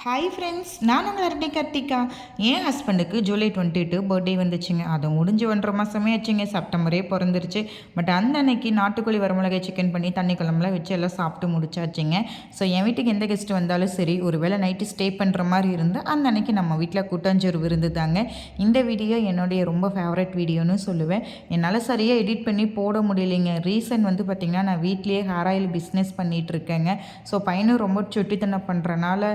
Hi friends, நான் உங்கள் அரட்டை கார்த்திகா. என் ஹஸ்பண்டுக்கு ஜூலை 22 பர்த்டே வந்துச்சுங்க. அது முடிஞ்சு 1.5 மாதமே ஆச்சுங்க. செப்டம்பரே பிறந்துருச்சு. பட் அந்த அன்னைக்கு நாட்டுக்கோழி வரமிளகாய் சிக்கன் பண்ணி தண்ணி குழம்புலாம் வச்சு எல்லாம் சாப்பிட்டு முடிச்சாச்சுங்க. ஸோ என் வீட்டுக்கு எந்த கெஸ்ட் வந்தாலும் சரி, ஒரு வேளை நைட்டு ஸ்டே பண்ணுற மாதிரி இருந்தால் அந்த அன்னைக்கு நம்ம வீட்டில் கூட்டாஞ்சோறு விருந்து தாங்க. இந்த வீடியோ என்னுடைய ரொம்ப ஃபேவரட் வீடியோன்னு சொல்லுவேன். என்னால் சரியாக எடிட் பண்ணி போட முடியலைங்க. ரீசன் வந்து பார்த்திங்கன்னா, நான் வீட்லேயே ஹேர் ஆயில் பிஸ்னஸ் பண்ணிகிட்ருக்கேங்க. ஸோ பையனும் ரொம்ப சுட்டித்தனம் பண்ணுறனால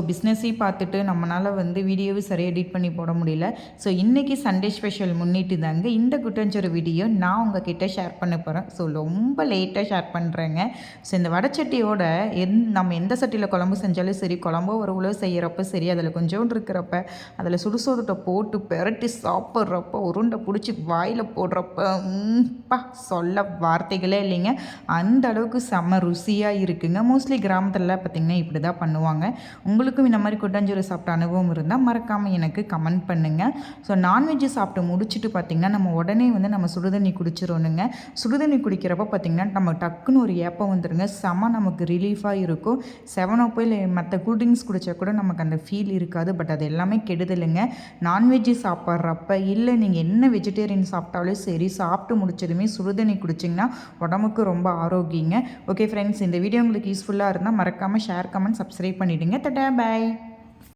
பிஸ்னஸையும் பார்த்துட்டு நம்மளால் வந்து வீடியோவை சரியாக எடிட் பண்ணி போட முடியல. ஸோ இன்றைக்கி சண்டே ஸ்பெஷல் முன்னிட்டு தாங்க இந்த குட்டஞ்சோறு வீடியோ நான் உங்ககிட்ட ஷேர் பண்ண போகிறேன். ஸோ ரொம்ப லேட்டாக ஷேர் பண்ணுறேங்க. ஸோ இந்த வடச்சட்டியோட நம்ம எந்த சட்டியில் குழம்பு செஞ்சாலும் சரி, குழம்போ ஒரு உழவு செய்கிறப்ப சரி, அதில் கொஞ்சோண்டு இருக்கிறப்ப அதில் சுடுசோறுட்டை போட்டு பெரட்டி சாப்பிட்றப்ப உருண்டை பிடிச்சி வாயில் போடுறப்ப சொல்ல வார்த்தைகளே இல்லைங்க. அந்த அளவுக்கு செம்ம ருசியாக இருக்குங்க. மோஸ்ட்லி கிராமத்துலலாம் பார்த்திங்கன்னா இப்படி தான் பண்ணுவாங்க. உங்களுக்கு இந்த மாதிரி கூட்டாஞ்சோறு சாப்பிட்ட அனுபவம் இருந்தால் மறக்காமல் எனக்கு கமெண்ட் பண்ணுங்கள். ஸோ நான்வெஜ்ஜு சாப்பிட்டு முடிச்சுட்டு பார்த்திங்கன்னா நம்ம உடனே வந்து நம்ம சுடுதண்ணி குடிச்சிடணுங்க. சுடுதண்ணி குடிக்கிறப்ப பார்த்திங்கன்னா நம்ம டக்குன்னு ஒரு ஏப்பம் வந்துடுங்க. செம நமக்கு ரிலீஃபாக இருக்கும். 7 இல்லை மற்ற கூல்ட்ரிங்க்ஸ் குடித்தா கூட நமக்கு அந்த ஃபீல் இருக்காது. பட் அது எல்லாமே கெடுதலுங்க. நான்வெஜ்ஜு சாப்பிட்றப்ப இல்லை நீங்கள் என்ன வெஜிடேரியன் சாப்பிட்டாலும் சரி, சாப்பிட்டு முடிச்சதுமே சுடுதண்ணி குடிச்சிங்கன்னா உடம்புக்கு ரொம்ப ஆரோக்கியங்க. ஓகே ஃப்ரெண்ட்ஸ், இந்த வீடியோ உங்களுக்கு யூஸ்ஃபுல்லாக இருந்தால் மறக்காமல் ஷேர், கமெண்ட், சப்ஸ்கிரைப் பண்ணிவிடுங்க. தட்டா பாய்.